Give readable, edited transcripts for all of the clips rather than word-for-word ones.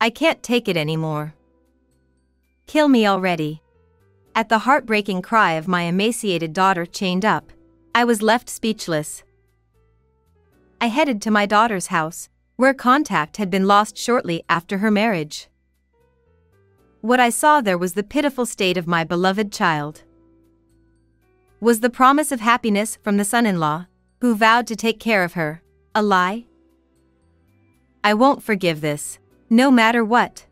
I can't take it anymore. Kill me already. At the heartbreaking cry of my emaciated daughter chained up, I was left speechless. I headed to my daughter's house, where contact had been lost shortly after her marriage. What I saw there was the pitiful state of my beloved child. Was the promise of happiness from the son-in-law, who vowed to take care of her, a lie? I won't forgive this, no matter what.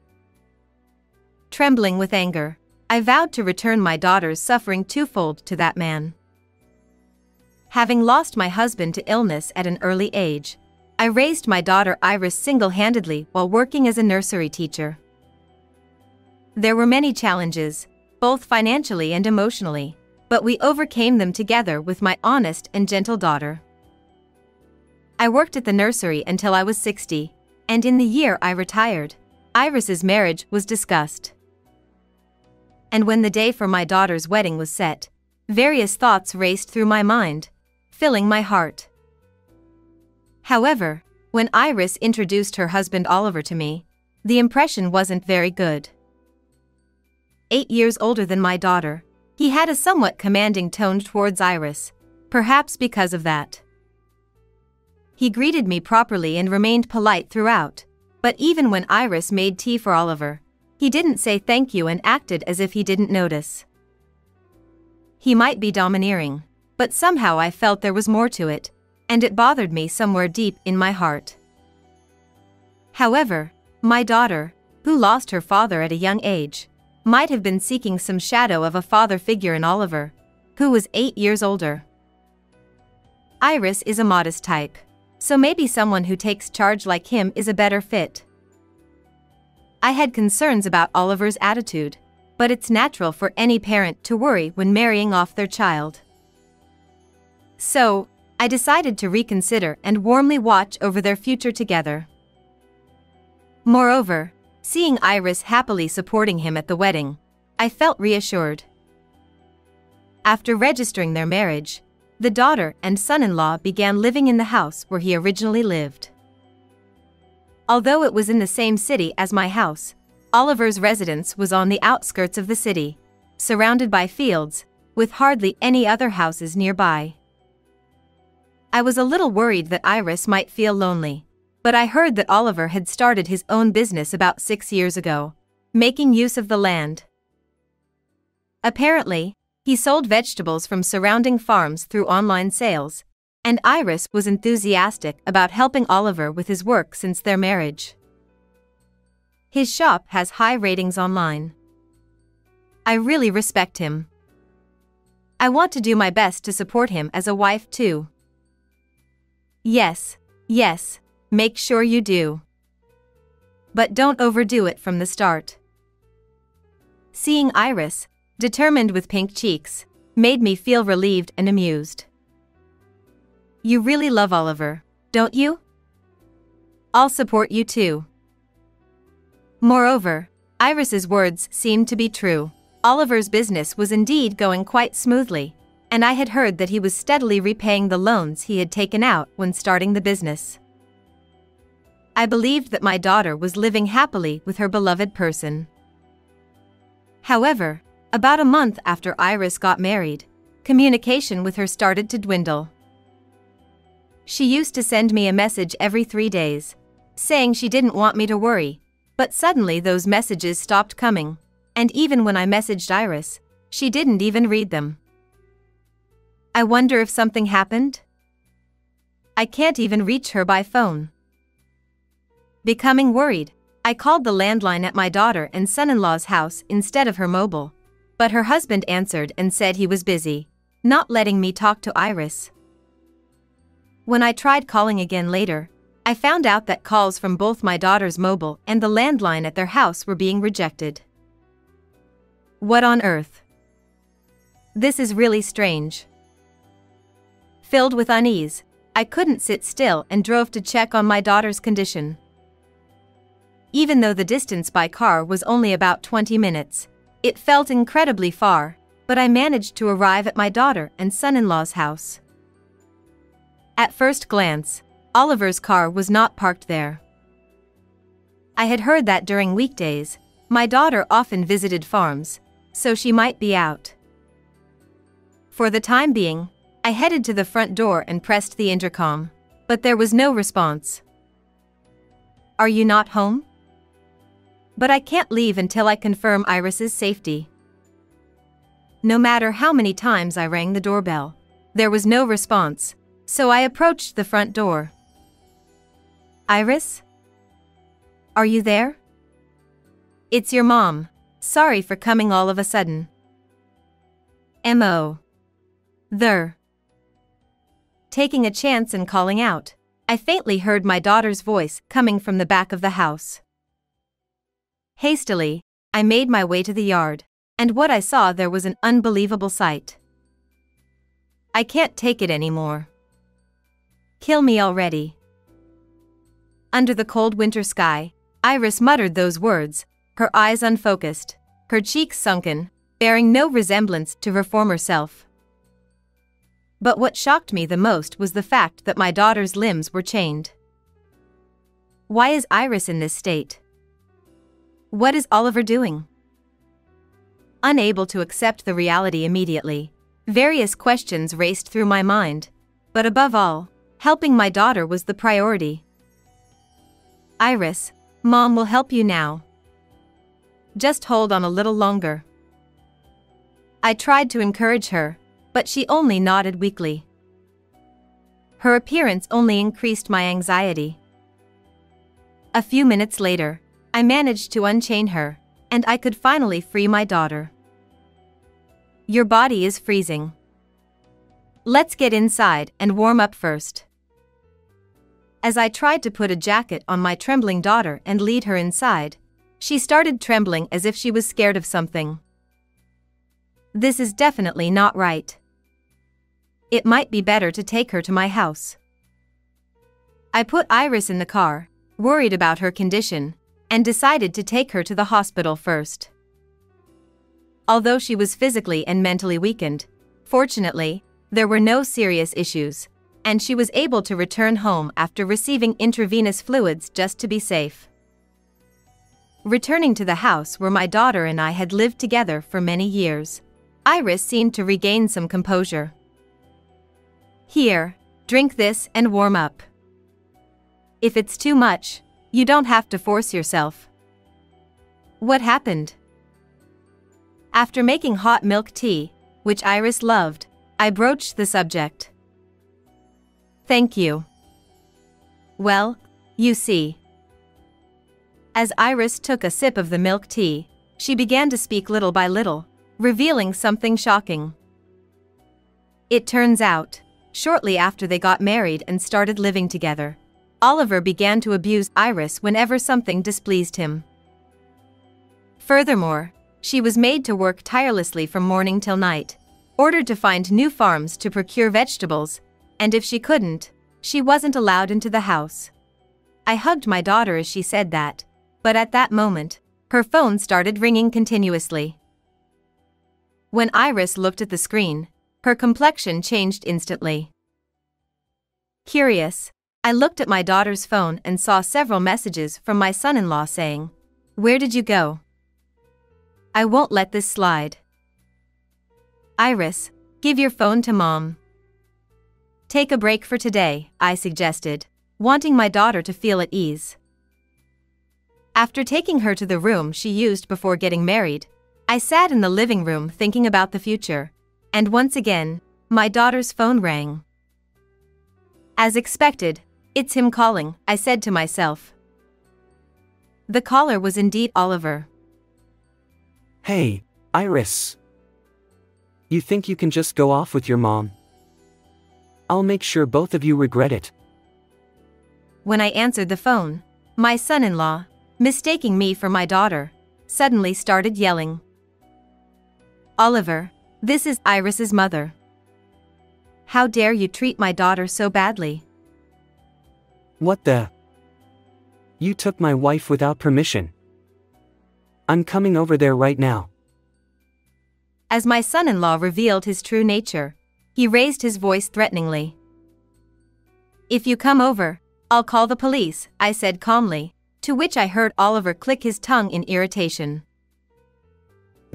Trembling with anger, I vowed to return my daughter's suffering twofold to that man. Having lost my husband to illness at an early age, I raised my daughter Iris single-handedly while working as a nursery teacher. There were many challenges, both financially and emotionally, but we overcame them together with my honest and gentle daughter. I worked at the nursery until I was 60, and in the year I retired, Iris's marriage was discussed. And when the day for my daughter's wedding was set, various thoughts raced through my mind, filling my heart. However, when Iris introduced her husband Oliver to me, the impression wasn't very good. 8 years older than my daughter, he had a somewhat commanding tone towards Iris, perhaps because of that. He greeted me properly and remained polite throughout, but even when Iris made tea for Oliver, he didn't say thank you and acted as if he didn't notice. He might be domineering, but somehow I felt there was more to it, and it bothered me somewhere deep in my heart. However, my daughter, who lost her father at a young age, might have been seeking some shadow of a father figure in Oliver, who was 8 years older. Iris is a modest type, so maybe someone who takes charge like him is a better fit. I had concerns about Oliver's attitude, but it's natural for any parent to worry when marrying off their child. So, I decided to reconsider and warmly watch over their future together. Moreover, seeing Iris happily supporting him at the wedding, I felt reassured. After registering their marriage, the daughter and son-in-law began living in the house where he originally lived. Although it was in the same city as my house, Oliver's residence was on the outskirts of the city, surrounded by fields, with hardly any other houses nearby. I was a little worried that Iris might feel lonely, but I heard that Oliver had started his own business about 6 years ago, making use of the land. Apparently, he sold vegetables from surrounding farms through online sales, and Iris was enthusiastic about helping Oliver with his work since their marriage. His shop has high ratings online. I really respect him. I want to do my best to support him as a wife too. Yes, make sure you do. But don't overdo it from the start. Seeing Iris, determined with pink cheeks, made me feel relieved and amused. You really love Oliver, don't you? I'll support you too. Moreover, Iris's words seemed to be true. Oliver's business was indeed going quite smoothly, and I had heard that he was steadily repaying the loans he had taken out when starting the business. I believed that my daughter was living happily with her beloved person. However, about a month after Iris got married, communication with her started to dwindle. She used to send me a message every 3 days, saying she didn't want me to worry, but suddenly those messages stopped coming, and even when I messaged Iris, she didn't even read them. I wonder if something happened? I can't even reach her by phone. Becoming worried, I called the landline at my daughter and son-in-law's house instead of her mobile, but her husband answered and said he was busy, not letting me talk to Iris. When I tried calling again later, I found out that calls from both my daughter's mobile and the landline at their house were being rejected. What on earth? This is really strange. Filled with unease, I couldn't sit still and drove to check on my daughter's condition. Even though the distance by car was only about 20 minutes, it felt incredibly far, but I managed to arrive at my daughter and son-in-law's house. At first glance, Oliver's car was not parked there. I had heard that during weekdays, my daughter often visited farms, so she might be out. For the time being, I headed to the front door and pressed the intercom, but there was no response. "Are you not home?" "But I can't leave until I confirm Iris's safety." No matter how many times I rang the doorbell, there was no response, so I approached the front door. "Iris? Are you there?" "It's your mom. Sorry for coming all of a sudden." M.O. There. Taking a chance and calling out, I faintly heard my daughter's voice coming from the back of the house. Hastily, I made my way to the yard, and what I saw there was an unbelievable sight. "I can't take it anymore. Kill me already." Under the cold winter sky, Iris muttered those words, her eyes unfocused, her cheeks sunken, bearing no resemblance to her former self. But what shocked me the most was the fact that my daughter's limbs were chained. Why is Iris in this state? What is Oliver doing? Unable to accept the reality immediately, various questions raced through my mind, but above all, helping my daughter was the priority. "Iris, Mom will help you now. Just hold on a little longer." I tried to encourage her, but she only nodded weakly. Her appearance only increased my anxiety. A few minutes later, I managed to unchain her, and I could finally free my daughter. "Your body is freezing. Let's get inside and warm up first." As I tried to put a jacket on my trembling daughter and lead her inside, she started trembling as if she was scared of something. This is definitely not right. It might be better to take her to my house. I put Iris in the car, worried about her condition, and decided to take her to the hospital first. Although she was physically and mentally weakened, fortunately, there were no serious issues, and she was able to return home after receiving intravenous fluids just to be safe. Returning to the house where my daughter and I had lived together for many years, Iris seemed to regain some composure. "Here, drink this and warm up. If it's too much, you don't have to force yourself." What happened? After making hot milk tea, which Iris loved, I broached the subject. "Thank you." "Well, you see." As Iris took a sip of the milk tea, she began to speak little by little, revealing something shocking. It turns out, shortly after they got married and started living together, Oliver began to abuse Iris whenever something displeased him. Furthermore, she was made to work tirelessly from morning till night, ordered to find new farms to procure vegetables, and if she couldn't, she wasn't allowed into the house. I hugged my daughter as she said that, but at that moment, her phone started ringing continuously. When Iris looked at the screen, her complexion changed instantly. Curious, I looked at my daughter's phone and saw several messages from my son-in-law saying, "Where did you go? I won't let this slide. Iris, give your phone to Mom." "Take a break for today," I suggested, wanting my daughter to feel at ease. After taking her to the room she used before getting married, I sat in the living room thinking about the future, and once again, my daughter's phone rang. As expected, "It's him calling," I said to myself. The caller was indeed Oliver. "Hey, Iris. You think you can just go off with your mom? I'll make sure both of you regret it." When I answered the phone, my son-in-law, mistaking me for my daughter, suddenly started yelling. "Oliver, this is Iris's mother. How dare you treat my daughter so badly?" "What the? You took my wife without permission. I'm coming over there right now." As my son-in-law revealed his true nature, he raised his voice threateningly. "If you come over, I'll call the police," I said calmly, To which I heard Oliver click his tongue in irritation.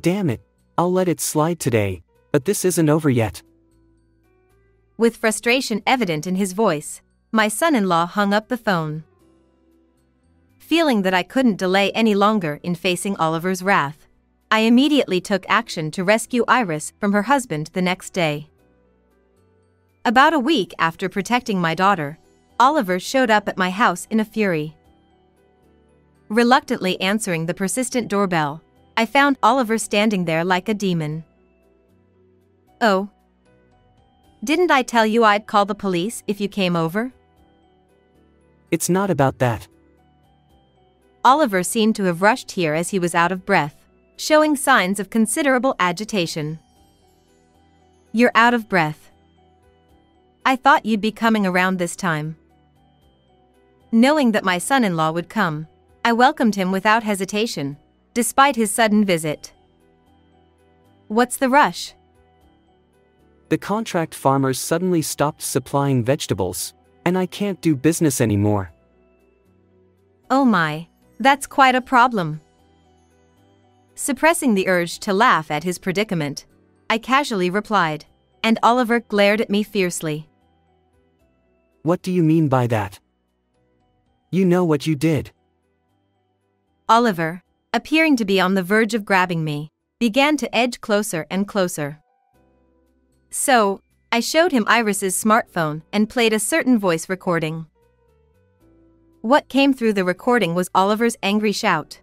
Damn it, I'll let it slide today, but this isn't over yet. With frustration evident in his voice, my son-in-law hung up the phone. Feeling that I couldn't delay any longer in facing Oliver's wrath, I immediately took action to rescue Iris from her husband the next day. About a week after protecting my daughter, Oliver showed up at my house in a fury. Reluctantly answering the persistent doorbell, I found Oliver standing there like a demon. "Oh, didn't I tell you I'd call the police if you came over?" It's not about that. Oliver seemed to have rushed here as he was out of breath, showing signs of considerable agitation. "You're out of breath. I thought you'd be coming around this time." Knowing that my son-in-law would come, I welcomed him without hesitation, despite his sudden visit. "What's the rush?" The contract farmers suddenly stopped supplying vegetables, and I can't do business anymore. "Oh my, that's quite a problem." Suppressing the urge to laugh at his predicament, I casually replied, and Oliver glared at me fiercely. What do you mean by that? You know what you did. Oliver, appearing to be on the verge of grabbing me, began to edge closer and closer. So, I showed him Iris's smartphone and played a certain voice recording. What came through the recording was Oliver's angry shout.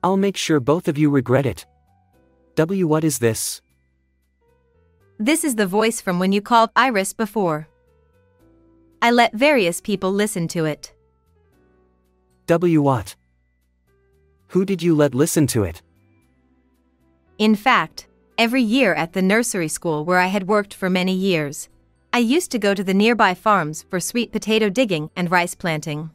I'll make sure both of you regret it. What is this? This is the voice from when you called Iris before. I let various people listen to it. What? Who did you let listen to it? In fact, every year at the nursery school where I had worked for many years, I used to go to the nearby farms for sweet potato digging and rice planting.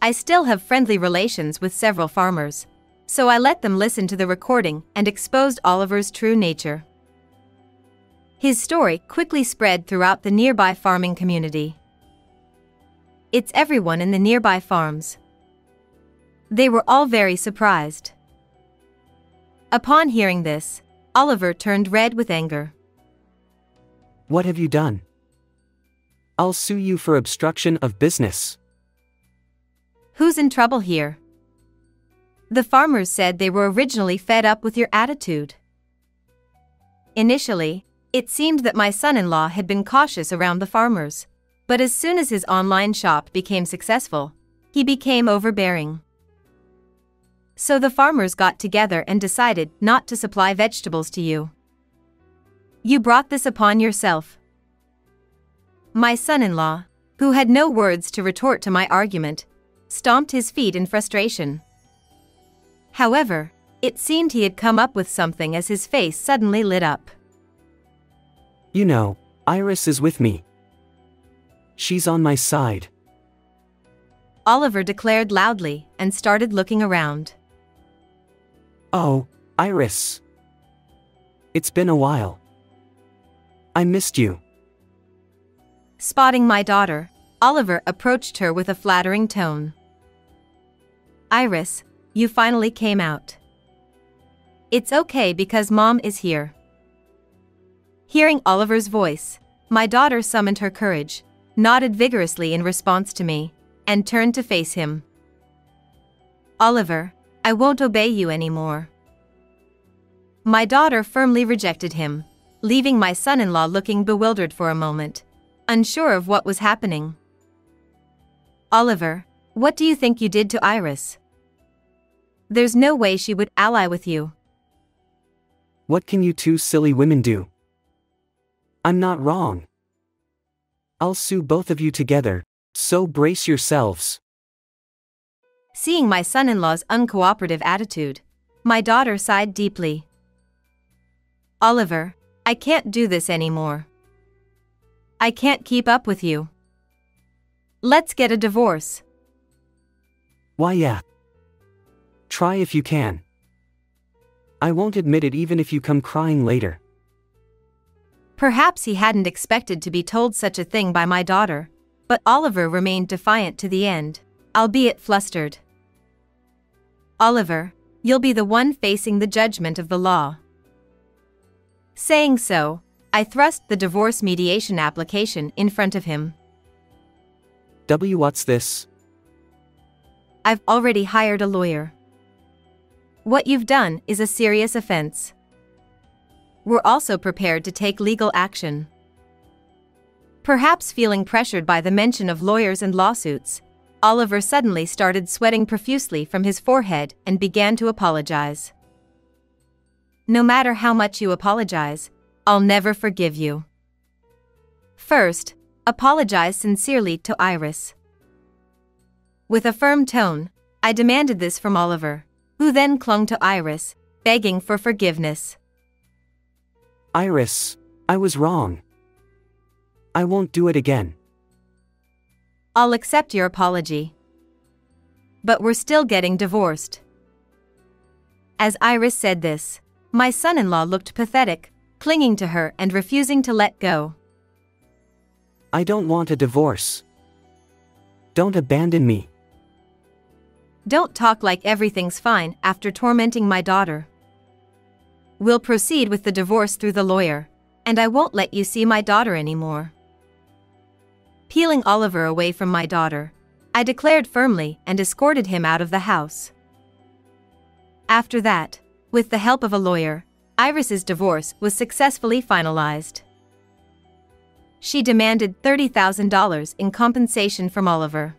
I still have friendly relations with several farmers, so I let them listen to the recording and exposed Oliver's true nature. His story quickly spread throughout the nearby farming community. It's everyone in the nearby farms. They were all very surprised. Upon hearing this, Oliver turned red with anger. What have you done? I'll sue you for obstruction of business. Who's in trouble here? The farmers said they were originally fed up with your attitude. Initially, it seemed that my son-in-law had been cautious around the farmers, but as soon as his online shop became successful, he became overbearing. So the farmers got together and decided not to supply vegetables to you. You brought this upon yourself. My son-in-law, who had no words to retort to my argument, stomped his feet in frustration. However, it seemed he had come up with something as his face suddenly lit up. You know, Iris is with me. She's on my side. Oliver declared loudly and started looking around. Oh, Iris. It's been a while. I missed you. Spotting my daughter, Oliver approached her with a flattering tone. Iris, you finally came out. It's okay because Mom is here. Hearing Oliver's voice, my daughter summoned her courage, nodded vigorously in response to me, and turned to face him. Oliver, I won't obey you anymore. My daughter firmly rejected him, leaving my son-in-law looking bewildered for a moment, unsure of what was happening. Oliver, what do you think you did to Iris? There's no way she would ally with you. What can you two silly women do? I'm not wrong. I'll sue both of you together, so brace yourselves. Seeing my son-in-law's uncooperative attitude, my daughter sighed deeply. Oliver, I can't do this anymore. I can't keep up with you. Let's get a divorce. Why yeah. Try if you can. I won't admit it even if you come crying later. Perhaps he hadn't expected to be told such a thing by my daughter, but Oliver remained defiant to the end. albeit flustered. "Oliver, you'll be the one facing the judgment of the law." Saying so, I thrust the divorce mediation application in front of him. What's this? "I've already hired a lawyer. What you've done is a serious offense. We're also prepared to take legal action." Perhaps feeling pressured by the mention of lawyers and lawsuits, Oliver suddenly started sweating profusely from his forehead and began to apologize. "No matter how much you apologize, I'll never forgive you. First, apologize sincerely to Iris." With a firm tone, I demanded this from Oliver, who then clung to Iris, begging for forgiveness. "Iris, I was wrong. I won't do it again." "I'll accept your apology. But we're still getting divorced." As Iris said this, my son-in-law looked pathetic, clinging to her and refusing to let go. "I don't want a divorce. Don't abandon me." "Don't talk like everything's fine after tormenting my daughter. We'll proceed with the divorce through the lawyer, and I won't let you see my daughter anymore." Peeling Oliver away from my daughter, I declared firmly and escorted him out of the house. After that, with the help of a lawyer, Iris's divorce was successfully finalized. She demanded $30,000 in compensation from Oliver.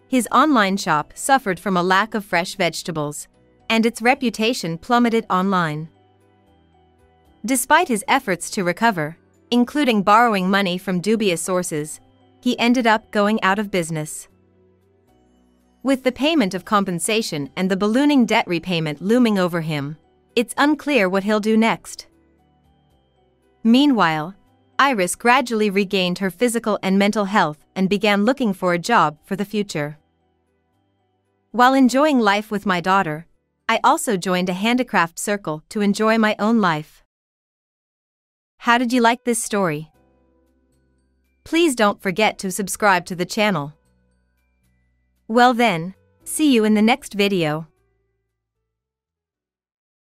His online shop suffered from a lack of fresh vegetables, and its reputation plummeted online. Despite his efforts to recover, including borrowing money from dubious sources, he ended up going out of business. With the payment of compensation and the ballooning debt repayment looming over him, it's unclear what he'll do next. Meanwhile, Iris gradually regained her physical and mental health and began looking for a job for the future. While enjoying life with my daughter, I also joined a handicraft circle to enjoy my own life. How did you like this story? Please don't forget to subscribe to the channel. Well then, see you in the next video.